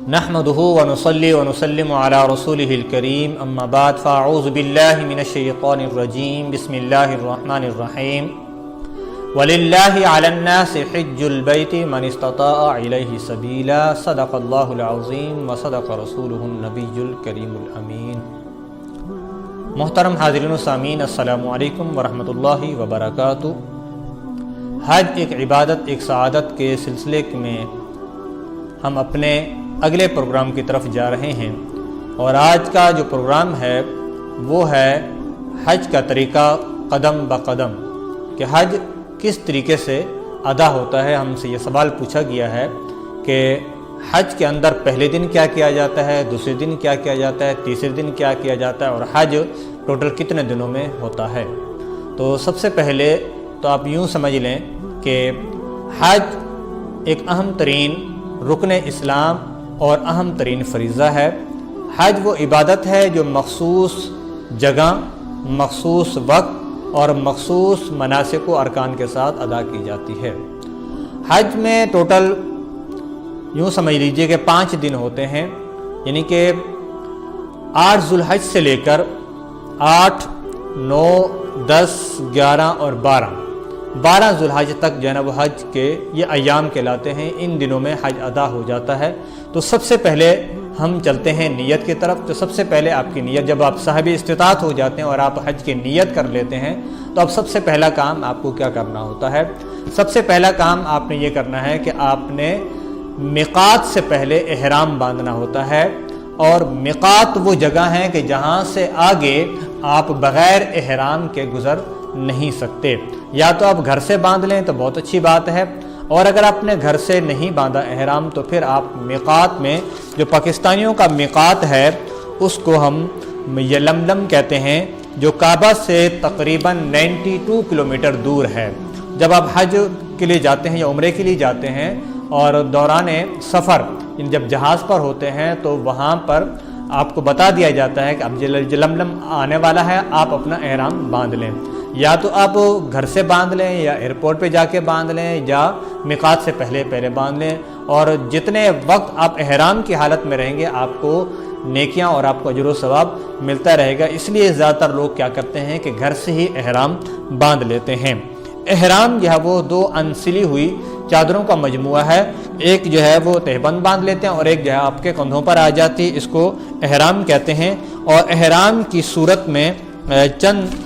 نحمدہ ونصلی ونسلم علی رسولہ الکریم اما بعد فاعوذ باللہ من الشیطان الرجیم بسم اللہ الرحمن الرحیم وللہ علی الناس حج البیت من استطاع الیہ سبیلا صدق اللہ العظیم وصدق رسولہ النبی الکریم الامین۔ محترم حاضرین و سامعین، السلام علیکم ورحمۃ اللہ وبرکاتہ۔ حج ایک عبادت، ایک سعادت کے سلسلے میں ہم اپنے اگلے پروگرام کی طرف جا رہے ہیں، اور آج کا جو پروگرام ہے وہ ہے حج کا طریقہ قدم بقدم، کہ حج کس طریقے سے ادا ہوتا ہے۔ ہم سے یہ سوال پوچھا گیا ہے کہ حج کے اندر پہلے دن کیا کیا جاتا ہے، دوسرے دن کیا کیا جاتا ہے، تیسرے دن کیا کیا جاتا ہے، اور حج ٹوٹل کتنے دنوں میں ہوتا ہے۔ تو سب سے پہلے تو آپ یوں سمجھ لیں کہ حج ایک اہم ترین رکن اسلام اور اہم ترین فریضہ ہے۔ حج وہ عبادت ہے جو مخصوص جگہ، مخصوص وقت اور مخصوص مناسک و ارکان کے ساتھ ادا کی جاتی ہے۔ حج میں ٹوٹل یوں سمجھ لیجئے کہ 5 دن ہوتے ہیں، یعنی کہ 8 ذوالحج سے لے کر 8، 9، 10، 11 اور 12 ذوالحج تک جو ہے نا وہ حج کے یہ ایام کہلاتے ہیں۔ ان دنوں میں حج ادا ہو جاتا ہے۔ تو سب سے پہلے ہم چلتے ہیں نیت کی طرف۔ تو سب سے پہلے آپ کی نیت، جب آپ صاحب استطاعت ہو جاتے ہیں اور آپ حج کی نیت کر لیتے ہیں تو اب سب سے پہلا کام آپ کو کیا کرنا ہوتا ہے؟ سب سے پہلا کام آپ نے یہ کرنا ہے کہ آپ نے میقات سے پہلے احرام باندھنا ہوتا ہے، اور میقات وہ جگہ ہیں کہ جہاں سے آگے آپ بغیر احرام کے گزر نہیں سکتے۔ یا تو آپ گھر سے باندھ لیں تو بہت اچھی بات ہے، اور اگر آپ نے گھر سے نہیں باندھا احرام تو پھر آپ میقات میں، جو پاکستانیوں کا میقات ہے اس کو ہم یلملم کہتے ہیں، جو کعبہ سے تقریباً 92 کلومیٹر دور ہے۔ جب آپ حج کے لیے جاتے ہیں یا عمرے کے لیے جاتے ہیں اور دوران سفر جب جہاز پر ہوتے ہیں تو وہاں پر آپ کو بتا دیا جاتا ہے کہ اب یلملم آنے والا ہے، آپ اپنا احرام باندھ لیں۔ یا تو آپ گھر سے باندھ لیں یا ایئرپورٹ پہ جا کے باندھ لیں یا میقات سے پہلے باندھ لیں، اور جتنے وقت آپ احرام کی حالت میں رہیں گے آپ کو نیکیاں اور آپ کو اجر و ثواب ملتا رہے گا۔ اس لیے زیادہ تر لوگ کیا کرتے ہیں کہ گھر سے ہی احرام باندھ لیتے ہیں۔ احرام جو ہے وہ 2 انسلی ہوئی چادروں کا مجموعہ ہے، ایک جو ہے وہ تہبند باندھ لیتے ہیں اور ایک جو ہے آپ کے کندھوں پر آ جاتی ہے، اس کو احرام کہتے ہیں۔ اور احرام کی صورت میں چند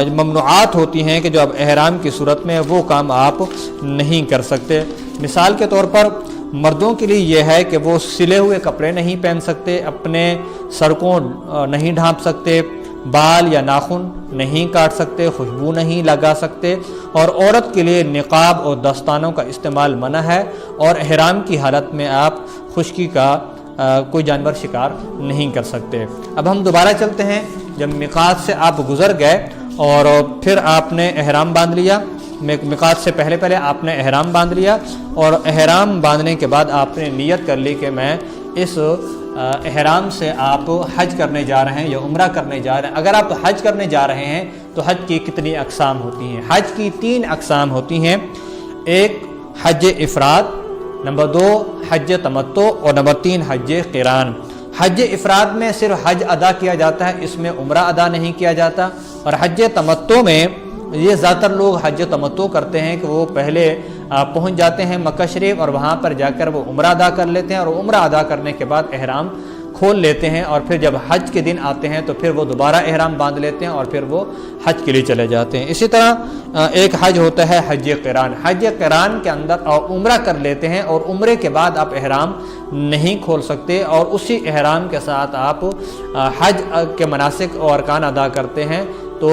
ممنوعات ہوتی ہیں کہ جو اب احرام کی صورت میں وہ کام آپ نہیں کر سکتے۔ مثال کے طور پر مردوں کے لیے یہ ہے کہ وہ سلے ہوئے کپڑے نہیں پہن سکتے، اپنے سر کو نہیں ڈھانپ سکتے، بال یا ناخن نہیں کاٹ سکتے، خوشبو نہیں لگا سکتے، اور عورت کے لیے نقاب اور دستانوں کا استعمال منع ہے، اور احرام کی حالت میں آپ خشکی کا کوئی جانور شکار نہیں کر سکتے۔ اب ہم دوبارہ چلتے ہیں۔ جب میقات سے آپ گزر گئے اور پھر آپ نے احرام باندھ لیا، میقات سے پہلے آپ نے احرام باندھ لیا، اور احرام باندھنے کے بعد آپ نے نیت کر لی کہ میں اس احرام سے آپ حج کرنے جا رہے ہیں یا عمرہ کرنے جا رہے ہیں۔ اگر آپ حج کرنے جا رہے ہیں تو حج کی کتنی اقسام ہوتی ہیں؟ حج کی 3 اقسام ہوتی ہیں۔ ایک حج افراد، نمبر 2 حج تمتع، اور نمبر 3 حج قران۔ حج افراد میں صرف حج ادا کیا جاتا ہے، اس میں عمرہ ادا نہیں کیا جاتا، اور حج تمتع میں یہ زیادہ تر لوگ حج تمتع کرتے ہیں کہ وہ پہلے پہنچ جاتے ہیں مکہ شریف اور وہاں پر جا کر وہ عمرہ ادا کر لیتے ہیں، اور عمرہ ادا کرنے کے بعد احرام کھول لیتے ہیں، اور پھر جب حج کے دن آتے ہیں تو پھر وہ دوبارہ احرام باندھ لیتے ہیں اور پھر وہ حج کے لیے چلے جاتے ہیں۔ اسی طرح ایک حج ہوتا ہے حج قران۔ حج قران کے اندر عمرہ کر لیتے ہیں اور عمرے کے بعد آپ احرام نہیں کھول سکتے، اور اسی احرام کے ساتھ آپ حج کے مناسک اور ارکان ادا کرتے ہیں۔ تو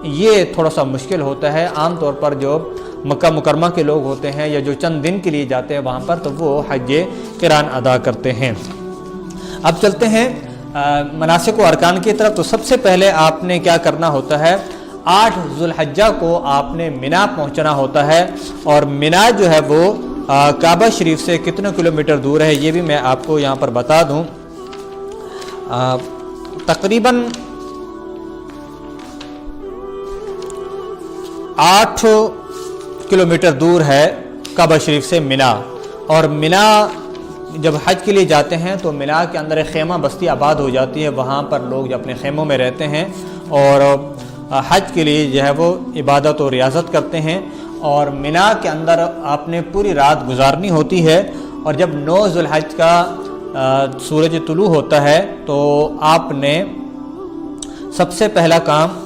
یہ تھوڑا سا مشکل ہوتا ہے۔ عام طور پر جو مکہ مکرمہ کے لوگ ہوتے ہیں یا جو چند دن کے لیے جاتے ہیں وہاں پر، تو وہ حج قران ادا کرتے ہیں۔ اب چلتے ہیں مناسک و ارکان کی طرف۔ تو سب سے پہلے آپ نے کیا کرنا ہوتا ہے؟ 8 ذوالحجہ کو آپ نے مینا پہنچنا ہوتا ہے، اور مینا جو ہے وہ کعبہ شریف سے کتنے کلومیٹر دور ہے یہ بھی میں آپ کو یہاں پر بتا دوں۔ تقریباً 8 کلومیٹر دور ہے کعبہ شریف سے مینا، اور مینا جب حج کے لیے جاتے ہیں تو مینا کے اندر ایک خیمہ بستی آباد ہو جاتی ہے، وہاں پر لوگ جو اپنے خیموں میں رہتے ہیں اور حج کے لیے جو ہے وہ عبادت و ریاضت کرتے ہیں، اور مینا کے اندر آپ نے پوری رات گزارنی ہوتی ہے، اور جب 9 ذو الحج کا سورج طلوع ہوتا ہے تو آپ نے سب سے پہلا کام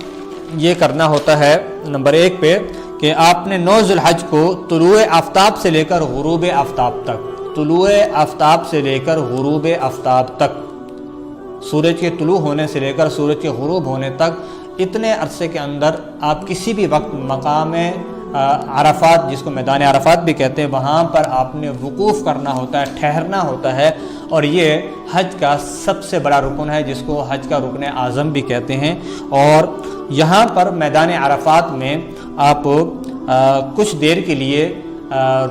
یہ کرنا ہوتا ہے نمبر 1 پہ کہ آپ نے 9 ذو الحج کو طلوع آفتاب سے لے کر غروب آفتاب تک، طلوع آفتاب سے لے کر غروب آفتاب تک، سورج کے طلوع ہونے سے لے کر سورج کے غروب ہونے تک، اتنے عرصے کے اندر آپ کسی بھی وقت مقام عرفات، جس کو میدان عرفات بھی کہتے ہیں، وہاں پر آپ نے وقوف کرنا ہوتا ہے، ٹھہرنا ہوتا ہے، اور یہ حج کا سب سے بڑا رکن ہے جس کو حج کا رکن اعظم بھی کہتے ہیں۔ اور یہاں پر میدان عرفات میں آپ کچھ دیر کے لیے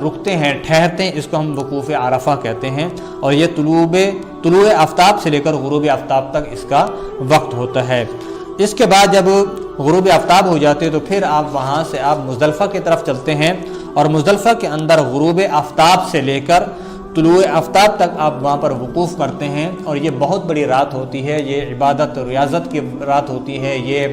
رکتے ہیں، ٹھہرتے ہیں، اس کو ہم وقوف عرفہ کہتے ہیں، اور یہ طلوع آفتاب سے لے کر غروب آفتاب تک اس کا وقت ہوتا ہے۔ اس کے بعد جب غروب آفتاب ہو جاتے ہیں تو پھر آپ وہاں سے آپ مزدلفہ کی طرف چلتے ہیں، اور مزدلفہ کے اندر غروب آفتاب سے لے کر طلوع آفتاب تک آپ وہاں پر وقوف کرتے ہیں، اور یہ بہت بڑی رات ہوتی ہے، یہ عبادت و ریاضت کی رات ہوتی ہے، یہ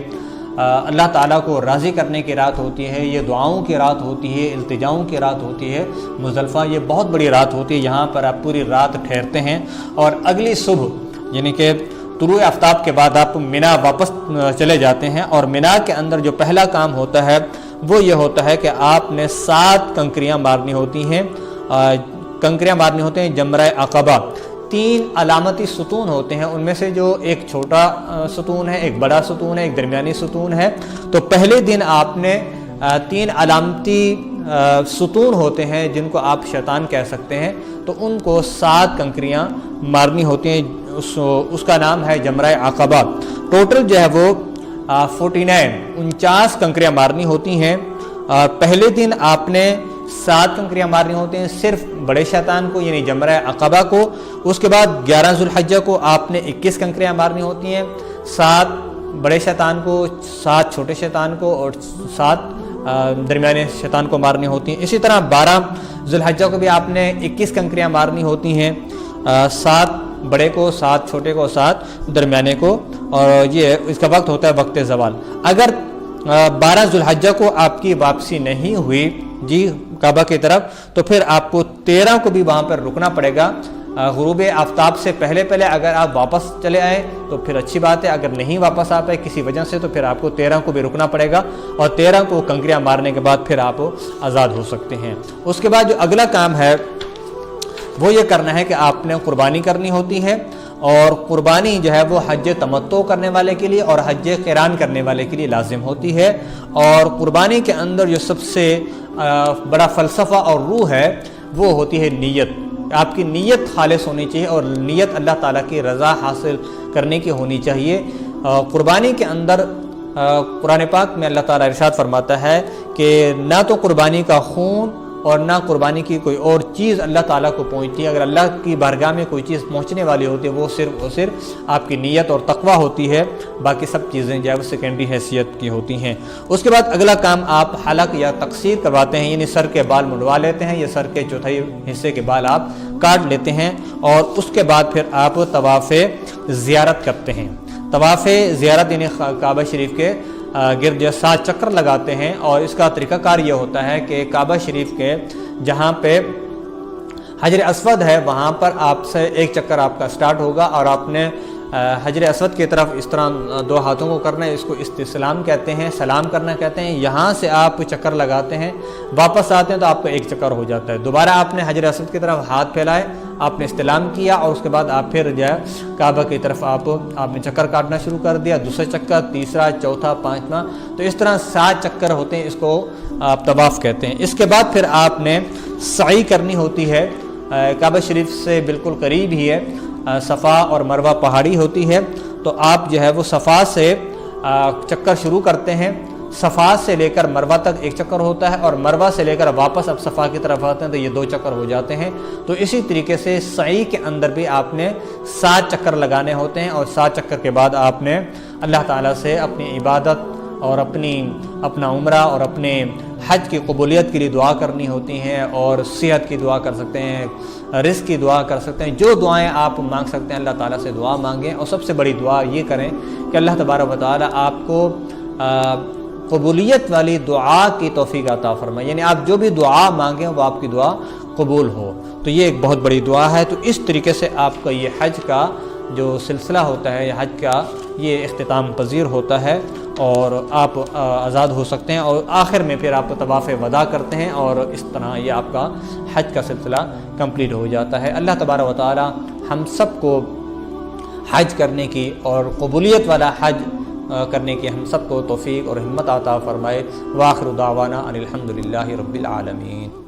اللہ تعالیٰ کو راضی کرنے کی رات ہوتی ہے، یہ دعاؤں کی رات ہوتی ہے، التجاؤں کی رات ہوتی ہے۔ مزدلفہ یہ بہت بڑی رات ہوتی ہے، یہاں پر آپ پوری رات ٹھہرتے ہیں، اور اگلی صبح یعنی کہ طلوع آفتاب کے بعد آپ مینا واپس چلے جاتے ہیں، اور مینا کے اندر جو پہلا کام ہوتا ہے وہ یہ ہوتا ہے کہ آپ نے 7 کنکریاں مارنی ہوتی ہیں، کنکریاں مارنی ہوتے ہیں جمرہ عقبہ۔ 3 علامتی ستون ہوتے ہیں، ان میں سے جو ایک چھوٹا ستون ہے، ایک بڑا ستون ہے، ایک درمیانی ستون ہے۔ تو پہلے دن آپ نے 3 علامتی ستون ہوتے ہیں جن کو آپ شیطان کہہ سکتے ہیں، تو ان کو 7 کنکریاں مارنی ہوتی ہیں، اس کا نام ہے جمرہ عقبہ۔ ٹوٹل جو ہے وہ 49 کنکریاں مارنی ہوتی ہیں۔ پہلے دن آپ نے 7 کنکریاں مارنی ہوتی ہیں صرف بڑے شیطان کو یعنی جمرہ عقبہ کو۔ اس کے بعد 11 ذو الحجہ کو آپ نے 21 کنکریاں مارنی ہوتی ہیں، 7 بڑے شیطان کو، 7 چھوٹے شیطان کو، اور 7 درمیانے شیطان کو مارنی ہوتی ہیں۔ اسی طرح 12 ذو الحجہ کو بھی آپ نے 21 کنکریاں مارنی ہوتی ہیں، 7 بڑے کو، 7 چھوٹے کو، 7 درمیانے کو، اور یہ اس کا وقت ہوتا ہے وقت زوال۔ اگر 12 ذو الحجہ کو آپ کی واپسی نہیں ہوئی کعبہ کی طرف، تو پھر آپ کو 13 کو بھی وہاں پر رکنا پڑے گا۔ غروب آفتاب سے پہلے اگر آپ واپس چلے آئے تو پھر اچھی بات ہے، اگر نہیں واپس آ پائے کسی وجہ سے تو پھر آپ کو 13 کو بھی رکنا پڑے گا، اور 13 کو کنکریاں مارنے کے بعد پھر آپ آزاد ہو سکتے ہیں۔ اس کے بعد جو اگلا کام ہے وہ یہ کرنا ہے کہ آپ نے قربانی کرنی ہوتی ہے، اور قربانی جو ہے وہ حج تمتع کرنے والے کے لیے اور حج قران کرنے والے کے لیے لازم ہوتی ہے۔ اور قربانی کے اندر جو سب سے بڑا فلسفہ اور روح ہے وہ ہوتی ہے نیت۔ آپ کی نیت خالص ہونی چاہیے، اور نیت اللہ تعالیٰ کی رضا حاصل کرنے کی ہونی چاہیے۔ قربانی کے اندر قرآن پاک میں اللہ تعالیٰ ارشاد فرماتا ہے کہ نہ تو قربانی کا خون اور نہ قربانی کی کوئی اور چیز اللہ تعالیٰ کو پہنچتی ہے۔ اگر اللہ کی بارگاہ میں کوئی چیز پہنچنے والی ہوتی ہے وہ صرف آپ کی نیت اور تقویٰ ہوتی ہے، باقی سب چیزیں جو ہے وہ سیکنڈری حیثیت کی ہوتی ہیں۔ اس کے بعد اگلا کام آپ حلق یا تقصیر کرواتے ہیں، یعنی سر کے بال منڈوا لیتے ہیں، یا سر کے چوتھائی حصے کے بال آپ کاٹ لیتے ہیں، اور اس کے بعد پھر آپ طواف زیارت کرتے ہیں۔ طواف زیارت یعنی کعبہ شریف کے گرد 7 چکر لگاتے ہیں، اور اس کا طریقہ کار یہ ہوتا ہے کہ کعبہ شریف کے جہاں پہ حجر اسود ہے وہاں پر آپ سے 1 چکر آپ کا سٹارٹ ہوگا، اور آپ نے حجر اسود کی طرف اس طرح 2 ہاتھوں کو کرنا ہے، اس کو استسلام کہتے ہیں، سلام کرنا کہتے ہیں۔ یہاں سے آپ چکر لگاتے ہیں، واپس آتے ہیں تو آپ کا 1 چکر ہو جاتا ہے۔ دوبارہ آپ نے حجر اسود کی طرف ہاتھ پھیلائے، آپ نے استلام کیا، اور اس کے بعد آپ پھر جو ہے کعبہ کی طرف آپ نے چکر کاٹنا شروع کر دیا، دوسرا چکر، تیسرا، چوتھا، 5واں، تو اس طرح 7 چکر ہوتے ہیں، اس کو آپ طواف کہتے ہیں۔ اس کے بعد پھر آپ نے سعی کرنی ہوتی ہے، کعبہ شریف سے بالکل قریب ہی ہے، صفا اور مروہ پہاڑی ہوتی ہے، تو آپ جو ہے وہ صفا سے چکر شروع کرتے ہیں، صفا سے لے کر مروہ تک 1 چکر ہوتا ہے، اور مروہ سے لے کر واپس اب صفا کی طرف آتے ہیں تو یہ 2 چکر ہو جاتے ہیں۔ تو اسی طریقے سے سعی کے اندر بھی آپ نے 7 چکر لگانے ہوتے ہیں، اور 7 چکر کے بعد آپ نے اللہ تعالیٰ سے اپنی عبادت اور اپنا عمرہ اور اپنے حج کی قبولیت کے لیے دعا کرنی ہوتی ہیں، اور صحت کی دعا کر سکتے ہیں، رزق کی دعا کر سکتے ہیں، جو دعائیں آپ مانگ سکتے ہیں اللہ تعالیٰ سے دعا مانگیں، اور سب سے بڑی دعا یہ کریں کہ اللہ تبارک و تعالیٰ آپ کو قبولیت والی دعا کی توفیق عطا فرمائے، یعنی آپ جو بھی دعا مانگیں وہ آپ کی دعا قبول ہو۔ تو یہ ایک بہت بڑی دعا ہے۔ تو اس طریقے سے آپ کا یہ حج کا جو سلسلہ ہوتا ہے، یہ حج کا یہ اختتام پذیر ہوتا ہے، اور آپ آزاد ہو سکتے ہیں، اور آخر میں پھر آپ طواف وداع کرتے ہیں، اور اس طرح یہ آپ کا حج کا سلسلہ کمپلیٹ ہو جاتا ہے۔ اللہ تبارک و تعالی ہم سب کو حج کرنے کی اور قبولیت والا حج کرنے کی ہم سب کو توفیق اور ہمت عطا فرمائے۔ وآخر دعوانا ان الحمد للہ رب العالمین۔